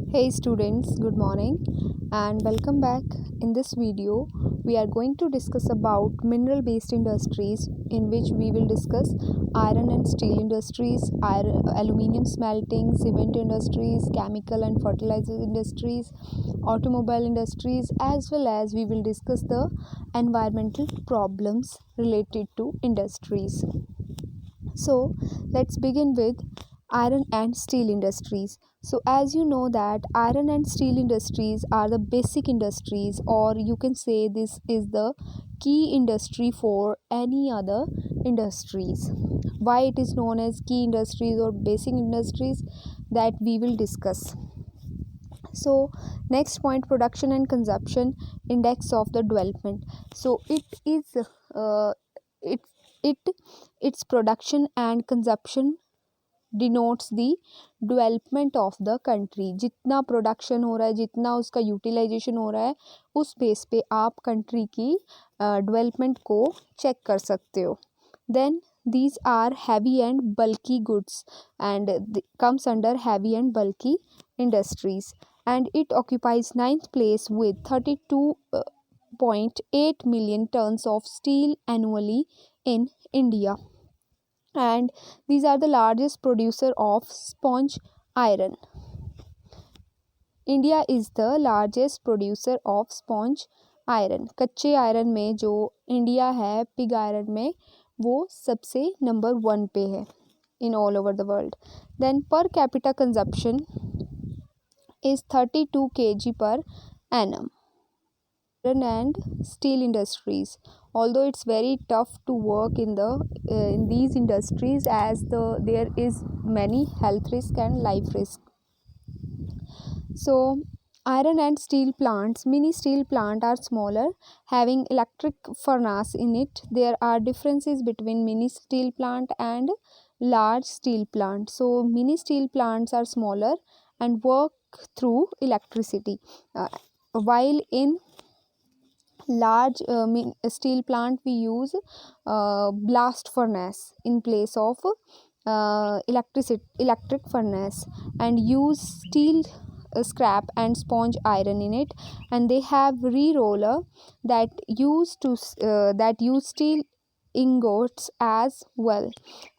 Hey students, good morning and welcome back. In this video, we are going to discuss about mineral based industries in which we will discuss iron and steel industries, aluminium smelting, cement industries, chemical and fertilizer industries, automobile industries, as well as we will discuss the environmental problems related to industries. So let's begin with iron and steel industries. So as you know that iron and steel industries are the basic industries, or you can say this is the key industry for any other industries. Why it is known as key industries or basic industries, that we will discuss. So next point, production and consumption index of the development. So it is uh, it it its production and consumption denotes the development of the country. जितना production हो रहा है, जितना उसका utilisation हो रहा है, उस बेस पे आप कंट्री की डेवलपमेंट को चेक कर सकते हो. Then these are heavy and bulky goods and comes under heavy and bulky industries, and it occupies ninth place with 32.8 million tons of steel annually in India, and these are the largest producer of sponge iron. India is the largest producer of sponge iron. कच्चे iron में जो India है pig iron में, वो सबसे number 1 पे है in all over the world. Then per capita consumption is 32 kg per annum. Iron and steel industries, although it's very tough to work in these industries, as there is many health risk and life risk. So iron and steel plants, mini steel plant are smaller, having electric furnace in it. There are differences between mini steel plant and large steel plant. So mini steel plants are smaller and work through electricity, while in large steel plant we use blast furnace in place of electric furnace, and use steel scrap and sponge iron in it, and they have re-roller that use steel ingots as well,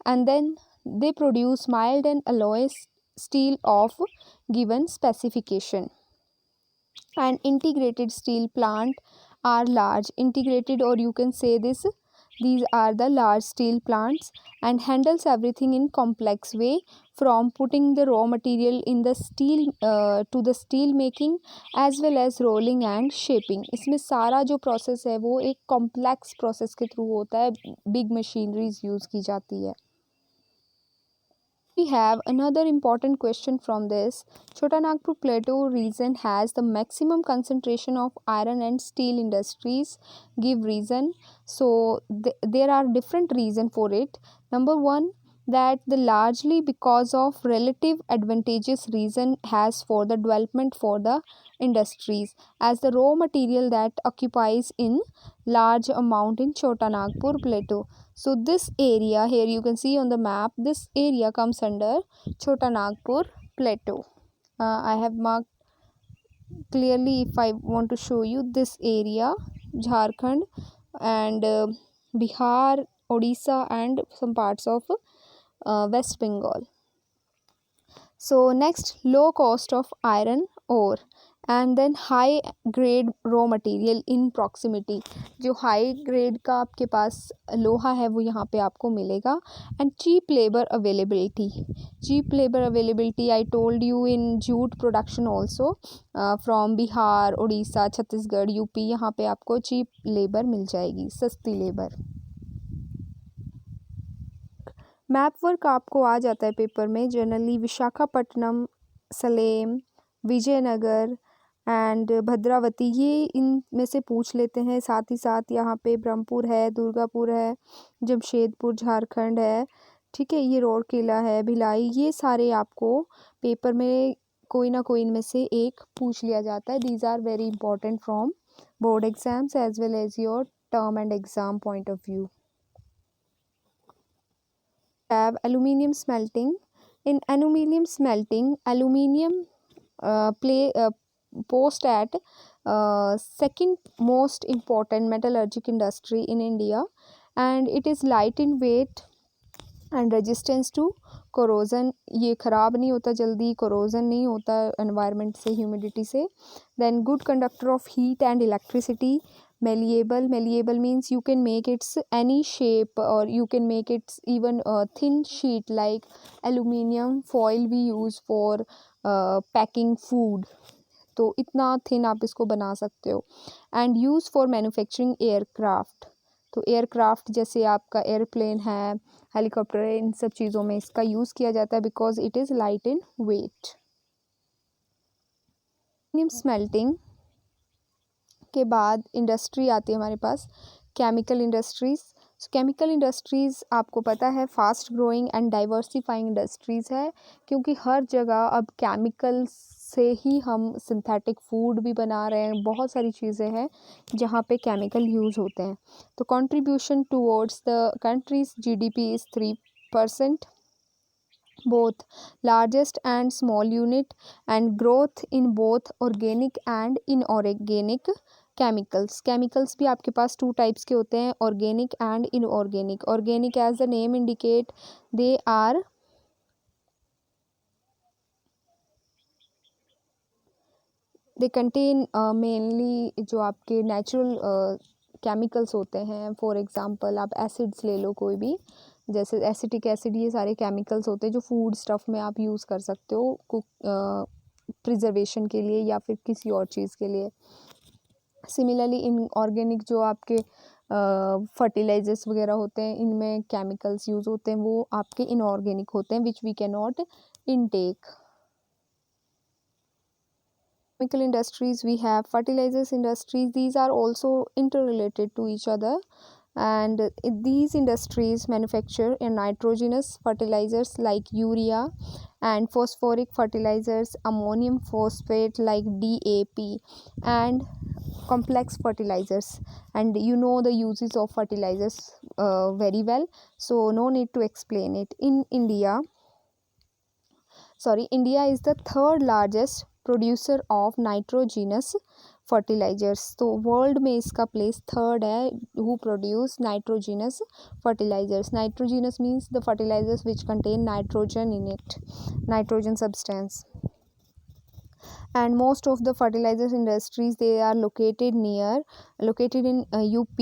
and then they produce mild and alloy steel of given specification. And integrated steel plant are large integrated, or you can say these are the large steel plants, and handles everything in complex way, from putting the raw material in the steel to the steel making, as well as rolling and shaping. इसमें सारा जो process है वो एक complex process के through होता है, big machineries use की जाती है. We have another important question from this. Chota Nagpur Plateau region has the maximum concentration of iron and steel industries. Give reason. So there are different reason for it. Number one, that the largely because of relative advantageous reason has for the development for the industries, as the raw material that occupies in large amount in Chota Nagpur Plateau. So this area here, you can see on the map, this area comes under Chota Nagpur Plateau. I have marked clearly. If I want to show you this area, Jharkhand and Bihar, Odisha and some parts of West Bengal. So next, low cost of iron ore, and then high grade raw material in proximity. जो high grade का आपके पास लोहा है वो यहाँ पे आपको मिलेगा. And cheap labour availability I told you in jute production also from Bihar, Orissa, Chhattisgarh, UP. यहाँ पे आपको चीप लेबर मिल जाएगी, सस्ती लेबर. मैप वर्क आपको आ जाता है पेपर में जनरली. विशाखापट्टनम, सलेम, विजयनगर एंड भद्रावती, ये इनमें से पूछ लेते हैं. साथ ही साथ यहाँ पे ब्रह्मपुर है, दुर्गापुर है, जमशेदपुर झारखंड है, ठीक है, ये रौरकेला है, भिलाई. ये सारे आपको पेपर में कोई ना कोई इनमें से एक पूछ लिया जाता है. These are very important from board exams as well as your term end exam point of view. Have aluminium smelting. In aluminium smelting, aluminium play post at second most important metallurgic industry in India, and it is light in weight and resistance to corrosion, ये ख़राब नहीं होता जल्दी, corrosion नहीं होता environment से, humidity से. Then good conductor of heat and electricity. Malleable means you can make its any shape, or you can make its even a thin sheet like aluminium foil we use for packing food. तो इतना thin आप इसको बना सकते हो. And use for manufacturing aircraft. तो aircraft जैसे आपका एयरप्लेन है, हेलीकॉप्टर है, इन सब चीज़ों में इसका यूज़ किया जाता है because it is light in weight. Smelting के बाद इंडस्ट्री आती है हमारे पास केमिकल इंडस्ट्रीज़. केमिकल इंडस्ट्रीज़ आपको पता है fast growing and diversifying industries है, क्योंकि हर जगह अब केमिकल से ही हम सिंथेटिक फूड भी बना रहे हैं, बहुत सारी चीज़ें हैं जहाँ पे केमिकल यूज़ होते हैं. तो contribution towards the countries GDP is 3%, both largest and small unit, and growth in both organic and inorganic chemicals भी आपके पास टू टाइप्स के होते हैं, organic and inorganic. Organic as the name indicate they are they contain mainly जो आपके natural chemicals होते हैं. फॉर एग्जांपल आप एसिड्स ले लो कोई भी, जैसे एसिटिक एसिड, ये सारे केमिकल्स होते हैं जो फूड स्टफ़ में आप यूज़ कर सकते हो कुक प्रिजर्वेशन के लिए या फिर किसी और चीज़ के लिए. सिमिलरली इन ऑर्गेनिक जो आपके फर्टिलाइजर्स वगैरह होते हैं, इनमें केमिकल्स यूज़ होते हैं, वो आपके इनऑर्गेनिक होते हैं which we can not intake. Chemical industries, we have fertilizers industries. These are also interrelated to each other, and these industries manufacture nitrogenous fertilizers like urea, and phosphoric fertilizers, ammonium phosphate like DAP, and complex fertilizers. And you know the uses of fertilizers very well, so no need to explain it. India is the third largest producer of nitrogenous fertilizers. तो world में इसका place third है, who produce nitrogenous fertilizers. Nitrogenous means the fertilizers which contain nitrogen in it, nitrogen substance. And most of the fertilizers industries, they are located in UP,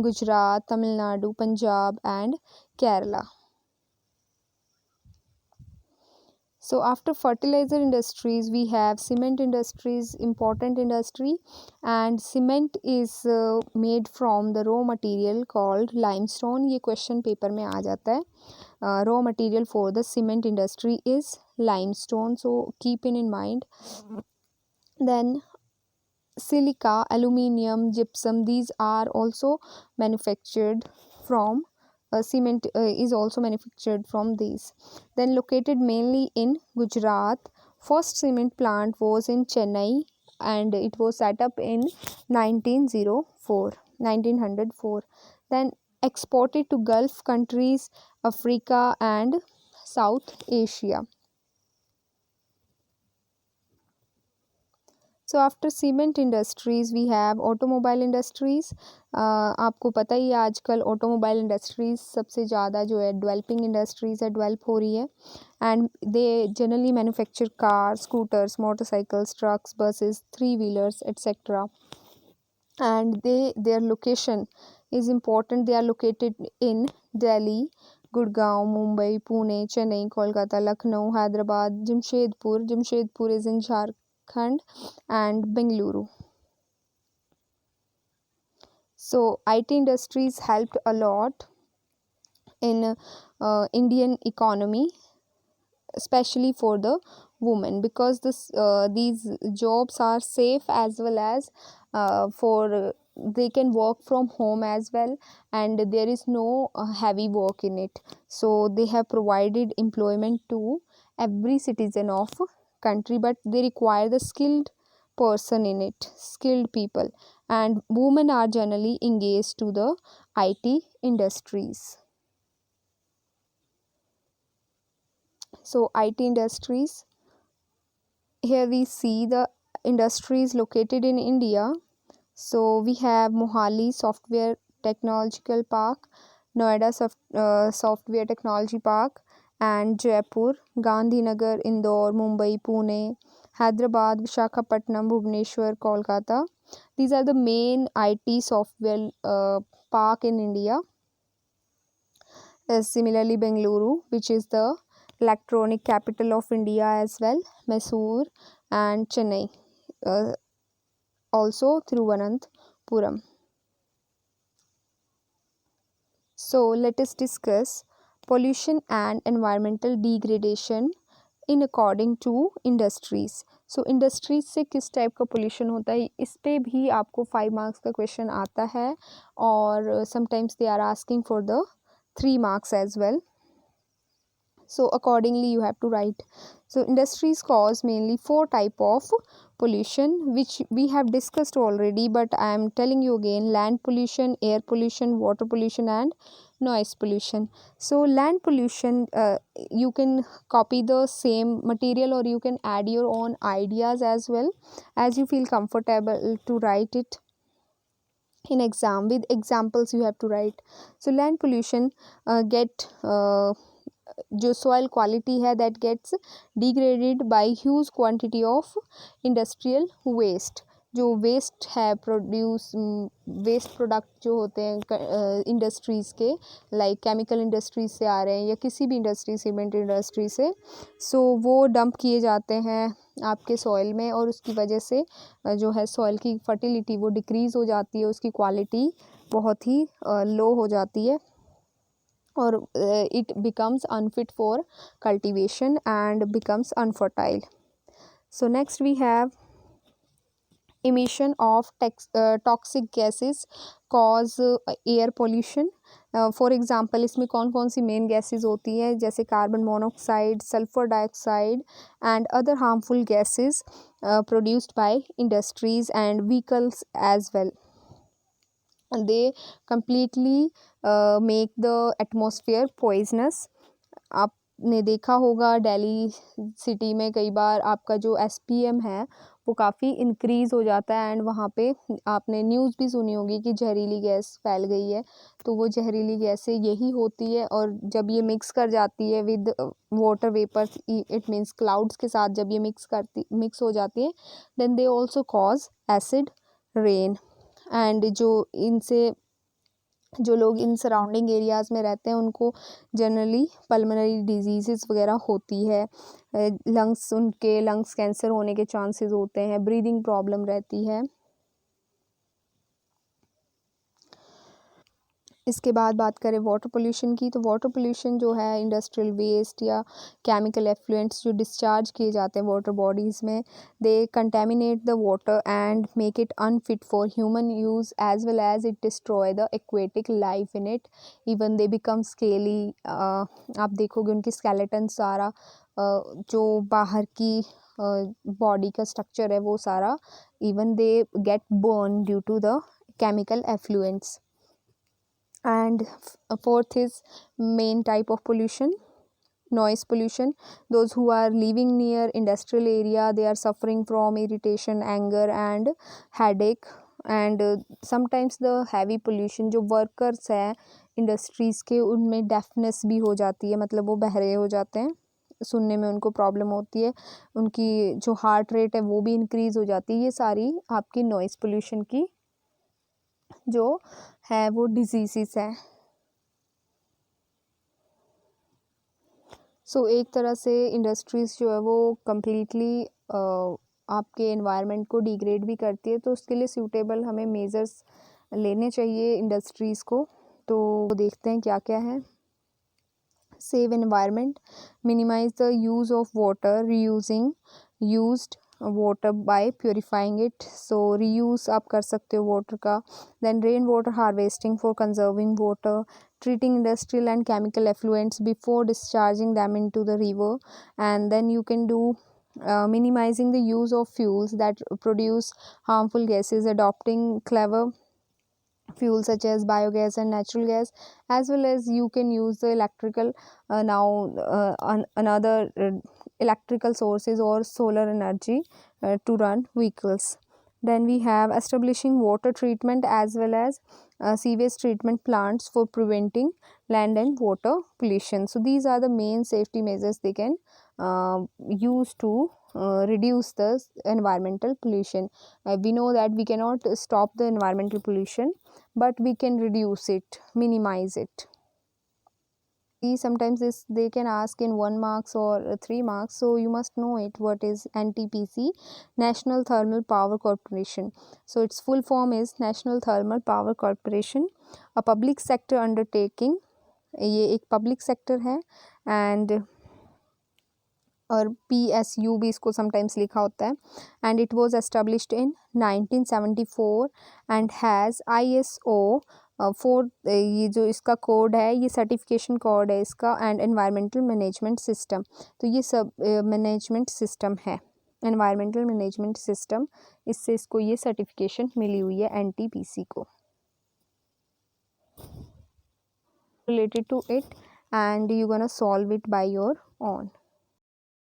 Gujarat, Tamil Nadu, Punjab and Kerala. So after fertilizer industries, we have cement industries, important industry, and cement is made from the raw material called limestone. ये question paper में आ जाता है. Raw material for the cement industry is limestone, so keep it in mind. Then silica, aluminium, gypsum, these are also manufactured from cement is also manufactured from these. Then located mainly in Gujarat, first cement plant was in Chennai, and it was set up in 1904. Then exported to Gulf countries, Africa and South Asia. So after cement industries we have automobile industries. आपको पता ही है आजकल automobile industries सबसे ज़्यादा जो है developing industries है, develop हो रही है. And they generally manufacture car, scooters, motorcycles, trucks, buses, three wheelers etcetera. And their location is important. They are located in Delhi, Gurgaon, Mumbai, Pune, Chennai, Kolkata, Lucknow, Hyderabad, Jamshedpur is in Jharkhand, and Bengaluru. So IT industries helped a lot in Indian economy, especially for the women, because these jobs are safe as well as for they can work from home as well, and there is no heavy work in it. So they have provided employment to every citizen of country, but they require the skilled person in it, skilled people, and women are generally engaged to the IT industries. So IT industries Here we see the industries located in India. So we have Mohali Software Technological Park, Noida Software Technology Park, and Jaipur, Gandhinagar, Indore, Mumbai, Pune, Hyderabad, Visakhapatnam, Bhubaneswar, Kolkata. These are the main IT software park in India. Similarly, Bengaluru, which is the electronic capital of India as well, Mysore, and Chennai, also Thiruvananthapuram. So let us discuss pollution and environmental degradation in according to industries. So industries से किस type का pollution होता है, इस पे भी आपको 5 marks का क्वेश्चन आता है, और sometimes they are asking for the 3 marks as well. So accordingly you have to write. So industries cause mainly 4 type of pollution, which we have discussed already, but I am telling you again: land pollution, air pollution, water pollution, and noise pollution. So land pollution, you can copy the same material, or you can add your own ideas as well, as you feel comfortable to write it in exam. With examples you have to write. So land pollution get जो soil quality है that gets degraded by huge quantity of industrial waste. जो waste है waste product जो होते हैं industries के, like chemical industries से आ रहे हैं या किसी भी इंडस्ट्री, सीमेंट इंडस्ट्री से, सो वो डंप किए जाते हैं आपके सॉइल में, और उसकी वजह से जो है सॉइल की फर्टिलिटी वो डिक्रीज़ हो जाती है, उसकी क्वालिटी बहुत ही लो हो जाती है, or it becomes unfit for cultivation and becomes unfertile. So next we have emission of toxic gases cause air pollution. For example इसमें कौन कौन सी मेन गैसेज होती हैं, जैसे carbon monoxide, sulphur dioxide and other harmful gases produced by industries and vehicles as well. They completely make the atmosphere poisonous. आपने देखा होगा दिल्ली सिटी में कई बार आपका जो SPM है वो काफ़ी इंक्रीज़ हो जाता है, एंड वहाँ पे आपने न्यूज़ भी सुनी होगी कि जहरीली गैस फैल गई है. तो वो जहरीली गैसें यही होती है, और जब ये मिक्स कर जाती है with water vapour, it means clouds के साथ जब ये मिक्स हो जाती है, then they also cause acid rain. And जो लोग इन सराउंडिंग एरियाज़ में रहते हैं उनको जनरली पल्मोनरी डिजीज़ वगैरह होती है, उनके लंग्स कैंसर होने के चांसेस होते हैं, ब्रीदिंग प्रॉब्लम रहती है. इसके बाद बात करें वाटर पोल्यूशन की, तो वाटर पोल्यूशन जो है इंडस्ट्रियल वेस्ट या केमिकल एफ्लुएंट्स जो डिस्चार्ज किए जाते हैं वाटर बॉडीज़ में, they contaminate the water and make it unfit for human use as well as it destroy the aquatic life in it. Even they become scaly. आप देखोगे उनकी skeleton सारा जो बाहर की बॉडी का स्ट्रक्चर है वो सारा, even they get burn due to the chemical effluents. And fourth is main type of pollution, noise pollution. Those who are living near industrial area, they are suffering from irritation, anger and headache. And sometimes the heavy pollution, जो workers हैं industries के, उनमें deafness भी हो जाती है, मतलब वो बहरे हो जाते हैं, सुनने में उनको प्रॉब्लम होती है, उनकी जो हार्ट रेट है वो भी इंक्रीज़ हो जाती है. ये सारी आपकी नॉइज़ पोल्यूशन की जो है वो डिजीज़ है. सो एक तरह से इंडस्ट्रीज़ जो है वो कम्प्लीटली आपके एनवायरनमेंट को डिग्रेड भी करती है, तो उसके लिए सूटेबल हमें मेजर्स लेने चाहिए इंडस्ट्रीज़ को. तो देखते हैं क्या क्या है. Save environment, minimise the use of water, reusing used water by purifying it. So reuse आप कर सकते हो वाटर का. Then rain water harvesting for conserving water, treating industrial and chemical effluents before discharging them into the river. And then you can do minimizing the use of fuels that produce harmful gases, adopting clever fuels such as biogas and natural gas, as well as you can use the electrical. Now another electrical sources or solar energy to run vehicles. Then we have establishing water treatment as well as sewage treatment plants for preventing land and water pollution. So these are the main safety measures they can use to reduce the environmental pollution. We know that we cannot stop the environmental pollution, but we can reduce it, minimize it. Sometimes they can ask in 1 marks or 3 marks, so you must know it. What is NTPC? National Thermal Power Corporation. So its full form is National Thermal Power Corporation, a public sector undertaking. ये एक public sector है and और PSU भी इसको sometimes लिखा होता है and it was established in 1974 and has ISO 4 ये जो इसका कोड है ये सर्टिफिकेशन कोड है इसका एंड एनवायरमेंटल मैनेजमेंट सिस्टम. तो ये सब मैनेजमेंट सिस्टम है, एनवायरमेंटल मैनेजमेंट सिस्टम, इससे इसको ये सर्टिफिकेशन मिली हुई है NTPC को. Related to it and you're gonna solve it by your own.